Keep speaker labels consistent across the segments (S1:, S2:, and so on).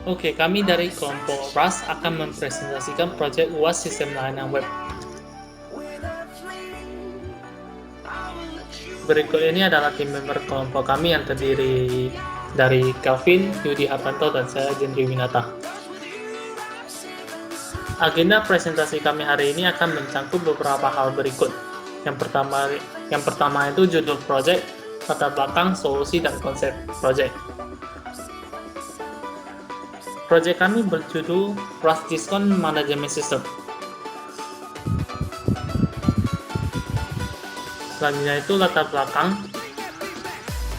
S1: Oke, kami dari kelompok RAS akan mempresentasikan proyek UAS Sistem Layanan Web. Berikut ini adalah tim member kelompok kami yang terdiri dari Kelvin, Yudi Hartanto, dan saya, Jendri Winata. Agenda presentasi kami hari ini akan mencangkup beberapa hal berikut. Yang pertama itu judul proyek, latar belakang, solusi, dan konsep proyek. Proyek kami berjudul RAS Diskon Management System. Selanjutnya itu latar belakang.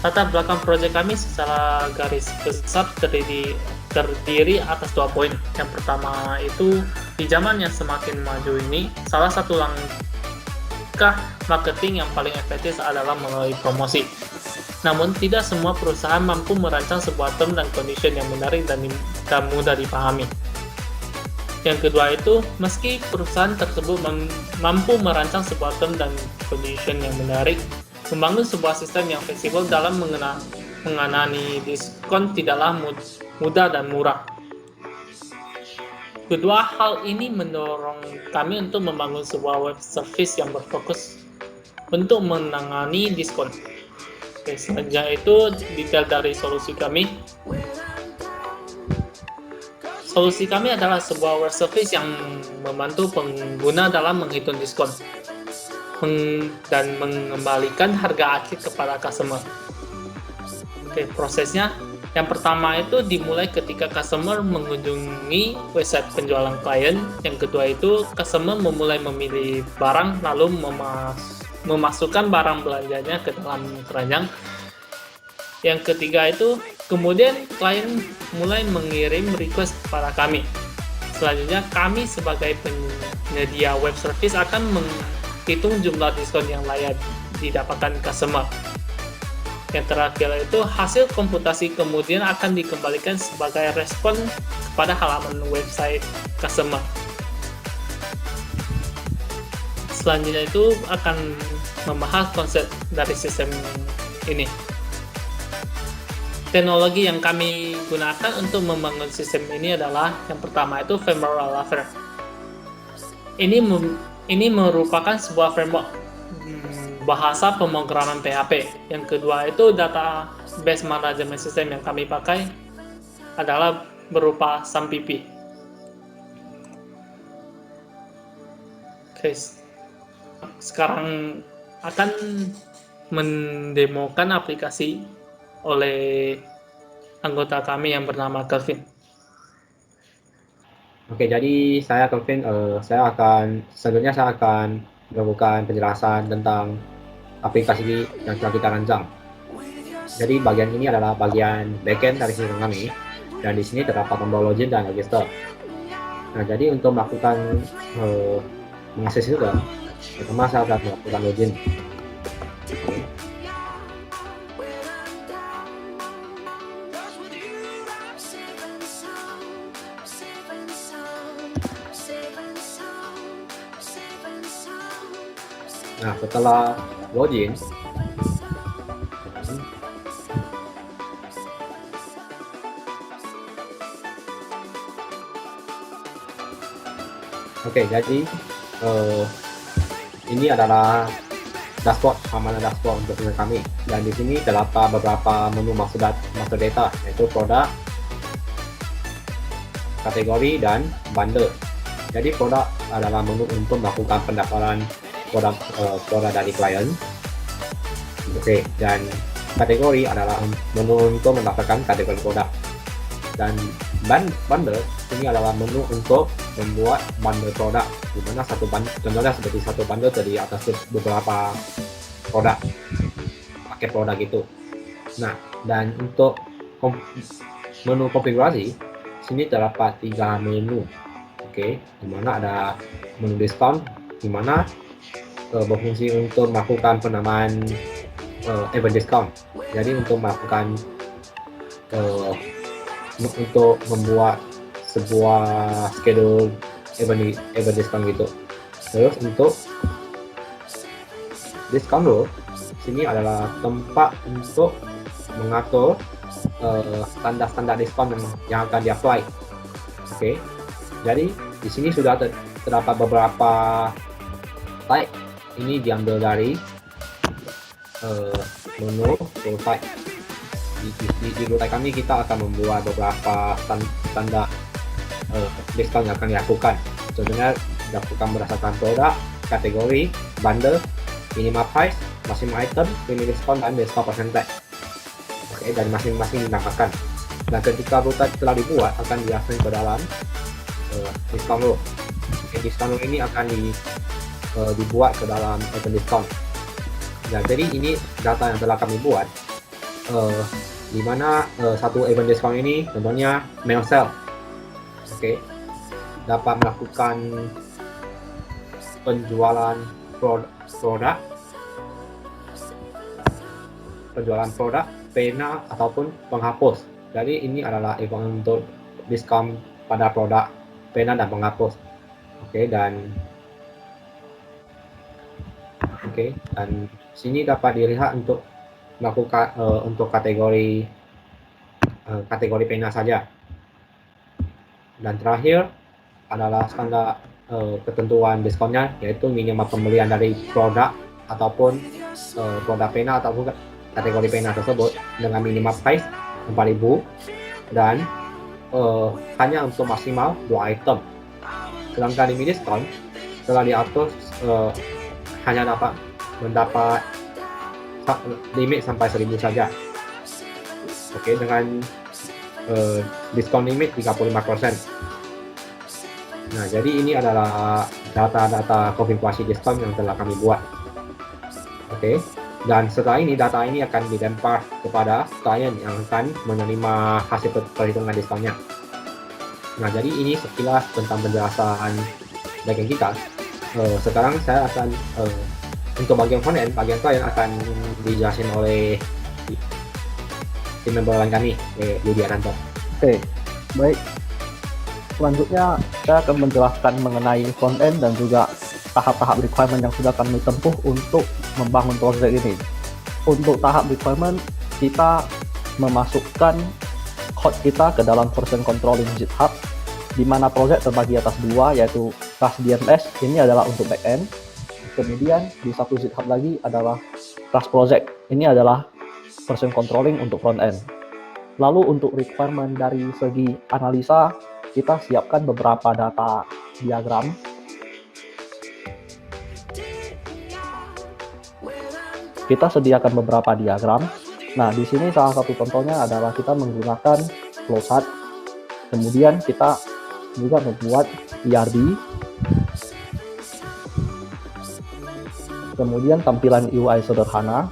S1: Latar belakang proyek kami secara garis besar terdiri atas 2 poin. Yang pertama itu, di zaman yang semakin maju ini, salah satu langkah marketing yang paling efektif adalah melalui promosi. Namun, tidak semua perusahaan mampu merancang sebuah term dan condition yang menarik dan mudah dipahami. Yang kedua itu, meski perusahaan tersebut mampu merancang sebuah term dan condition yang menarik, membangun sebuah sistem yang fleksibel dalam mengenani diskon tidaklah mudah dan murah. Kedua hal ini mendorong kami untuk membangun sebuah web service yang berfokus untuk menangani diskon. Oke, selanjutnya itu detail dari solusi kami. Solusi kami adalah sebuah web service yang membantu pengguna dalam menghitung diskon dan mengembalikan harga akhir kepada customer. Oke, prosesnya yang pertama itu dimulai ketika customer mengunjungi website penjualan klien. Yang kedua itu customer memulai memilih barang lalu memasukkan barang belanjanya ke dalam keranjang. Yang ketiga itu kemudian klien mulai mengirim request kepada kami. Selanjutnya kami sebagai penyedia web service akan menghitung jumlah diskon yang layak didapatkan customer. Yang terakhir itu hasil komputasi kemudian akan dikembalikan sebagai respon kepada halaman website customer. Selanjutnya itu akan membahas konsep dari sistem ini. Teknologi yang kami gunakan untuk membangun sistem ini adalah yang pertama itu Femoral Layer. Ini merupakan sebuah framework bahasa pemrograman PHP. Yang kedua itu database management system yang kami pakai adalah berupa SAMPP. Oke, sekarang akan mendemokan aplikasi oleh anggota kami yang bernama Kelvin.
S2: Oke, jadi saya Kelvin, saya akan melakukan penjelasan tentang aplikasi yang telah kita rancang. Jadi bagian ini adalah bagian backend dari sistem kami, dan di sini terdapat tombol login dan register. Nah, jadi untuk melakukan mengakses itu, pertama saya akan melakukan login. Oke. Nah, setelah login, oke, jadi ini adalah dashboard, amanah dashboard untuk sistem kami, dan di sini terdapat beberapa menu master data, yaitu produk, kategori, dan bundle. Jadi produk adalah menu untuk melakukan pendaftaran produk dari klien. Oke, dan kategori adalah menu untuk mendaftarkan kategori produk, dan bundle ini adalah menu untuk membuat bundle produk, di mana contohnya seperti satu bundle terdiri atas beberapa produk, paket produk gitu. Nah, dan untuk menu konfigurasi, sini terdapat 3 menu. Oke, di mana ada menu diskon, di mana berfungsi untuk melakukan penamaan event discount. Jadi untuk melakukan untuk membuat sebuah schedule event discount gitu. Terus untuk discount rule, sini adalah tempat untuk mengatur standar-standar diskon yang akan di-apply. Oke, jadi di sini sudah terdapat beberapa type. Ini diambil dari menu type. Di Group kami kita akan membuat beberapa standar diskon yang akan dilakukan. Contohnya dilakukan berdasarkan produk, kategori, bundle, minimal price, maximum item, premium diskon, dan diskon percentage. Oke, dari masing-masing dinamakan. Dan ketika rute telah dibuat akan diassign ke dalam discount row. Discount row ini akan dibuat ke dalam event discount. Nah, jadi ini data yang telah kami buat. Di mana satu event discount ini contohnya mail sale. Oke, dapat melakukan penjualan produk, pena ataupun penghapus. Jadi ini adalah event untuk diskon pada produk pena dan penghapus. Dan sini dapat dilihat untuk melakukan untuk kategori pena saja. Dan terakhir adalah standar ketentuan diskonnya, yaitu minimal pembelian dari produk ataupun produk pena ataupun kategori pena tersebut dengan minimal price 4.000 dan hanya untuk maksimal 2 item. Sedangkan limit diskon telah diatur hanya dapat mendapat limit sampai 1.000 saja. Dengan diskon limit 35%. Nah, jadi ini adalah data-data konfigurasi diskon yang telah kami buat. Dan setelah ini data ini akan dilempar kepada klien yang akan menerima hasil perhitungan diskonnya. Nah, jadi ini sekilas tentang penjelasan bagian kita. Sekarang saya akan untuk bagian front-end, bagian klien akan dijelasin oleh tim member lain kami, Yudi Ananto.
S3: Oke, baik. Selanjutnya saya akan menjelaskan mengenai front-end dan juga tahap-tahap requirement yang sudah kami tempuh untuk membangun project ini. Untuk tahap requirement, kita memasukkan code kita ke dalam version controlling GitHub, di mana project terbagi atas dua, yaitu class DMS, ini adalah untuk backend. Kemudian di satu GitHub lagi adalah class project, ini adalah version controlling untuk front-end. Lalu untuk requirement dari segi analisa, kita siapkan beberapa data diagram. Kita sediakan beberapa diagram. Nah, di sini salah satu contohnya adalah kita menggunakan flowchart. Kemudian kita juga membuat ERD. Kemudian tampilan UI sederhana,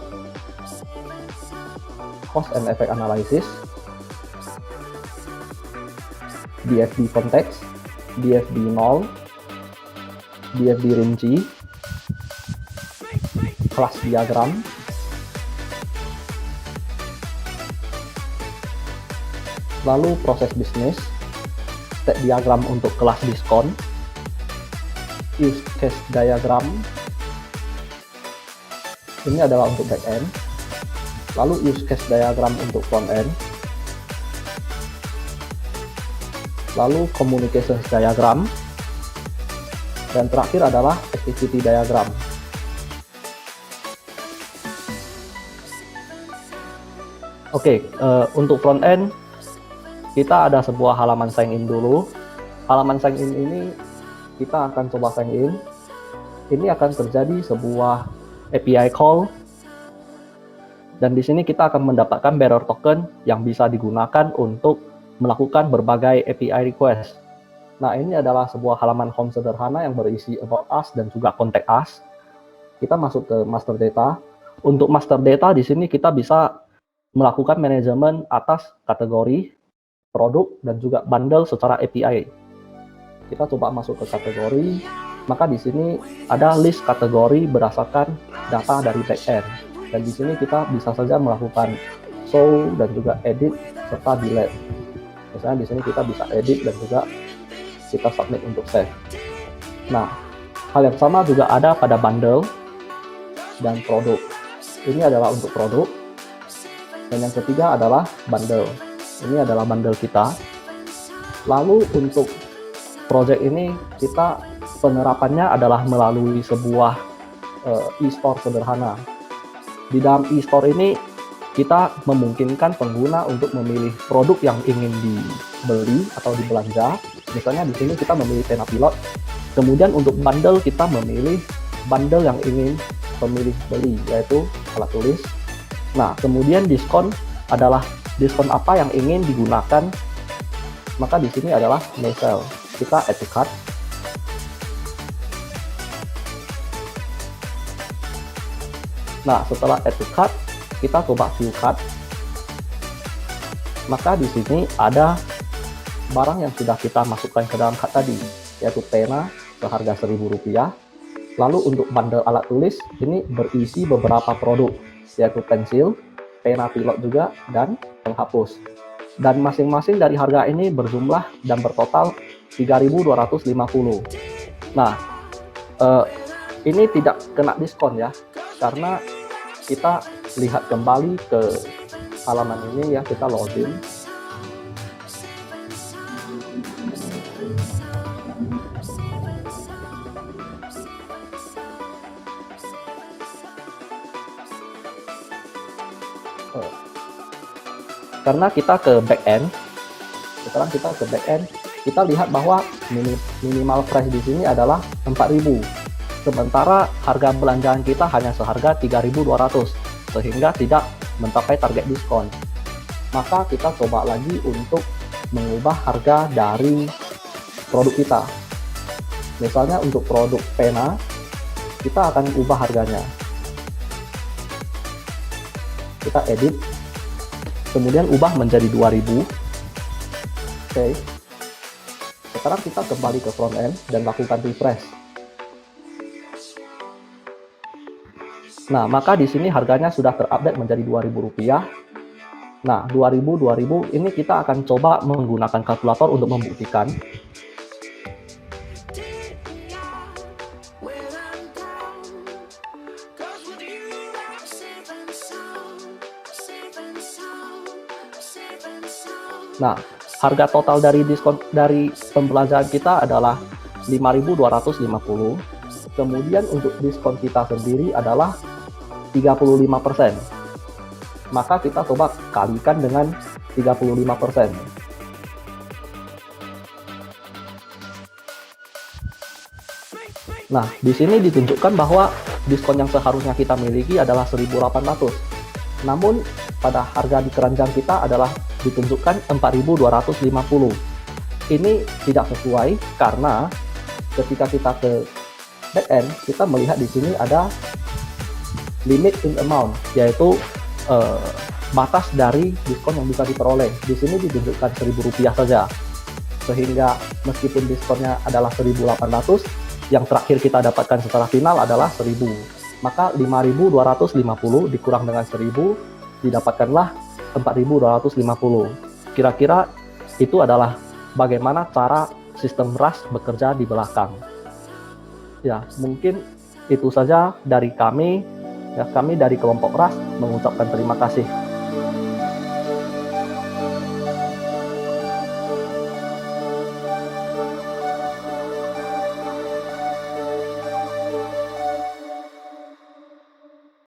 S3: cost and effect analysis, DFD context, DFD null, DFD rinci, class diagram, lalu proses bisnis, state diagram untuk kelas diskon, use case diagram, ini adalah untuk backend, lalu use case diagram untuk frontend, lalu communications diagram, dan terakhir adalah activity diagram. Untuk frontend kita ada sebuah halaman sign in dulu. Halaman sign in ini kita akan coba sign in. Ini akan terjadi sebuah API call, dan di sini kita akan mendapatkan bearer token yang bisa digunakan untuk melakukan berbagai API request. Nah, ini adalah sebuah halaman home sederhana yang berisi about us dan juga contact us. Kita masuk ke master data. Untuk master data di sini kita bisa melakukan manajemen atas kategori, produk, dan juga bundle secara API. Kita coba masuk ke kategori, maka di sini ada list kategori berdasarkan data dari backend. Dan di sini kita bisa saja melakukan show dan juga edit serta delete. Misalnya di sini kita bisa edit dan juga kita submit untuk save. Nah, hal yang sama juga ada pada bundle dan produk. Ini adalah untuk produk. Dan yang ketiga adalah bundle. Ini adalah bundle kita. Lalu untuk project ini kita penerapannya adalah melalui sebuah e-store sederhana. Di dalam e-store ini kita memungkinkan pengguna untuk memilih produk yang ingin dibeli atau dibelanja. Misalnya di sini kita memilih pena pilot. Kemudian untuk bundle kita memilih bundle yang ingin pemilih beli, yaitu alat tulis. Nah, kemudian diskon adalah diskon apa yang ingin digunakan. Maka di sini adalah May-sale. Kita add to cart. Nah, setelah add to cart, kita coba view cart. Maka di sini ada barang yang sudah kita masukkan ke dalam cart tadi, yaitu pena seharga Rp1.000. Lalu untuk bundle alat tulis ini berisi beberapa produk, yaitu pensil, pena pilot juga, dan penghapus. Dan masing-masing dari harga ini berjumlah dan bertotal Rp3.250. Nah, ini tidak kena diskon ya, karena kita lihat kembali ke halaman ini ya, kita login. Karena kita ke back end, sekarang kita ke back end, kita lihat bahwa minimal price di sini adalah 4.000. Sementara harga belanjaan kita hanya seharga 3.200, sehingga tidak mencapai target diskon. Maka kita coba lagi untuk mengubah harga dari produk kita. Misalnya untuk produk pena, kita akan ubah harganya. Kita edit, kemudian ubah menjadi 2.000. Oke. Sekarang kita kembali ke front end dan lakukan refresh. Nah, maka di sini harganya sudah terupdate menjadi Rp2.000. Nah, 2.000 ini kita akan coba menggunakan kalkulator untuk membuktikan. Nah, harga total dari diskon dari pembelanjaan kita adalah 5.250. Kemudian untuk diskon kita sendiri adalah 35%. Maka kita coba kalikan dengan 35%. Nah, di sini ditunjukkan bahwa diskon yang seharusnya kita miliki adalah 1.800. Namun pada harga di keranjang kita adalah ditunjukkan 4.250. Ini tidak sesuai karena ketika kita ke back end, kita melihat di sini ada limit in amount, yaitu batas dari diskon yang bisa diperoleh. Di sini ditunjukkan Rp1.000 saja, sehingga meskipun diskonnya adalah 1.800, yang terakhir kita dapatkan secara final adalah 1.000. Maka 5.250 dikurang dengan 1.000, didapatkanlah 4.250. Kira-kira itu adalah bagaimana cara sistem RAS bekerja di belakang. Ya, mungkin itu saja dari kami. Ya, kami dari kelompok RAS mengucapkan terima kasih.